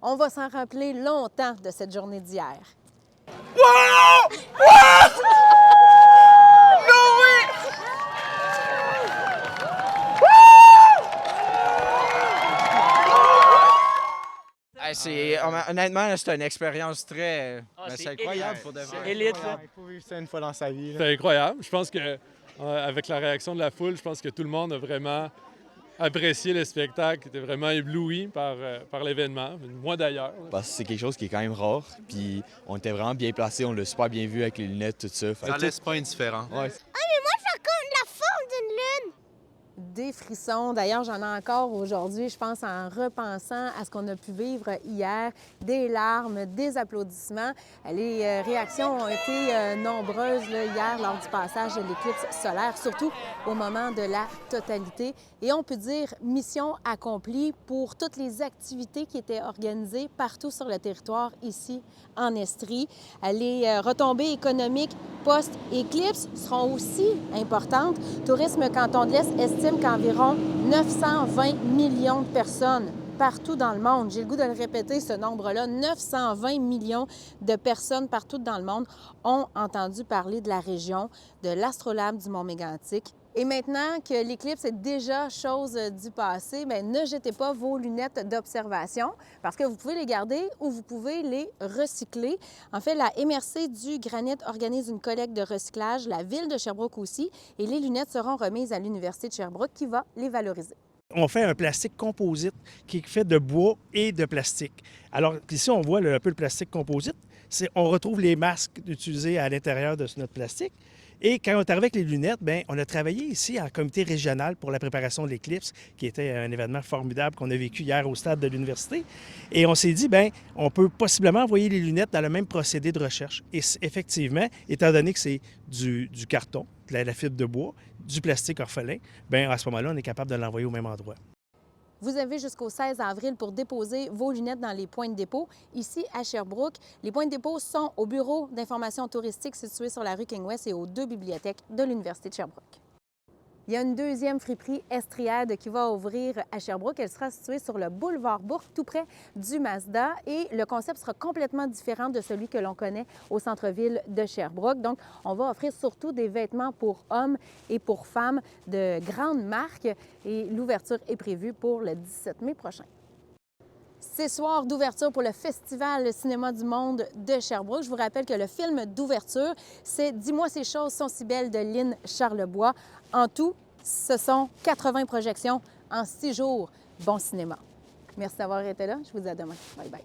On va s'en rappeler longtemps de cette journée d'hier. Wow! Honnêtement, c'est une expérience très... c'est incroyable pour de vrai. C'est élite, là. Il faut vivre ça une fois dans sa vie. là. C'est incroyable. Je pense que avec la réaction de la foule, je pense que tout le monde a vraiment apprécié le spectacle, était vraiment ébloui par l'événement. Moi d'ailleurs. Parce que c'est quelque chose qui est quand même rare. Puis on était vraiment bien placés, on l'a super bien vu avec les lunettes, tout ça. Ça laisse pas indifférent. Ouais. Des frissons. D'ailleurs, j'en ai encore aujourd'hui, je pense, en repensant à ce qu'on a pu vivre hier. Des larmes, des applaudissements. Les réactions ont été nombreuses là, hier lors du passage de l'éclipse solaire, surtout au moment de la totalité. Et on peut dire mission accomplie pour toutes les activités qui étaient organisées partout sur le territoire ici en Estrie. Les retombées économiques post-éclipse seront aussi importantes. Tourisme Canton de l'Est estime qu'environ 920 millions de personnes partout dans le monde, j'ai le goût de le répéter, ce nombre-là, 920 millions de personnes partout dans le monde ont entendu parler de la région, de l'astrolabe du Mont-Mégantic. Et maintenant que l'éclipse est déjà chose du passé, bien, ne jetez pas vos lunettes d'observation parce que vous pouvez les garder ou vous pouvez les recycler. En fait, la MRC du Granit organise une collecte de recyclage, la Ville de Sherbrooke aussi, et les lunettes seront remises à l'Université de Sherbrooke qui va les valoriser. On fait un plastique composite qui est fait de bois et de plastique. Alors ici, on voit un peu le plastique composite. On retrouve les masques utilisés à l'intérieur de notre plastique. Et quand on est arrivé avec les lunettes, bien, on a travaillé ici en comité régional pour la préparation de l'éclipse, qui était un événement formidable qu'on a vécu hier au stade de l'université. Et on s'est dit, bien, on peut possiblement envoyer les lunettes dans le même procédé de recherche. Et effectivement, étant donné que c'est du carton, de la fibre de bois, du plastique orphelin, bien, à ce moment-là, on est capable de l'envoyer au même endroit. Vous avez jusqu'au 16 avril pour déposer vos lunettes dans les points de dépôt. Ici, à Sherbrooke, les points de dépôt sont au bureau d'information touristique situé sur la rue King-West et aux 2 bibliothèques de l'Université de Sherbrooke. Il y a une deuxième friperie Estriade qui va ouvrir à Sherbrooke. Elle sera située sur le boulevard Bourque, tout près du Mazda. Et le concept sera complètement différent de celui que l'on connaît au centre-ville de Sherbrooke. Donc, on va offrir surtout des vêtements pour hommes et pour femmes de grandes marques. Et l'ouverture est prévue pour le 17 mai prochain. C'est soir d'ouverture pour le Festival Cinéma du Monde de Sherbrooke. Je vous rappelle que le film d'ouverture, c'est « Dis-moi ces choses sont si belles » de Lynn Charlebois. En tout, ce sont 80 projections en 6 jours. Bon cinéma. Merci d'avoir été là. Je vous dis à demain. Bye bye.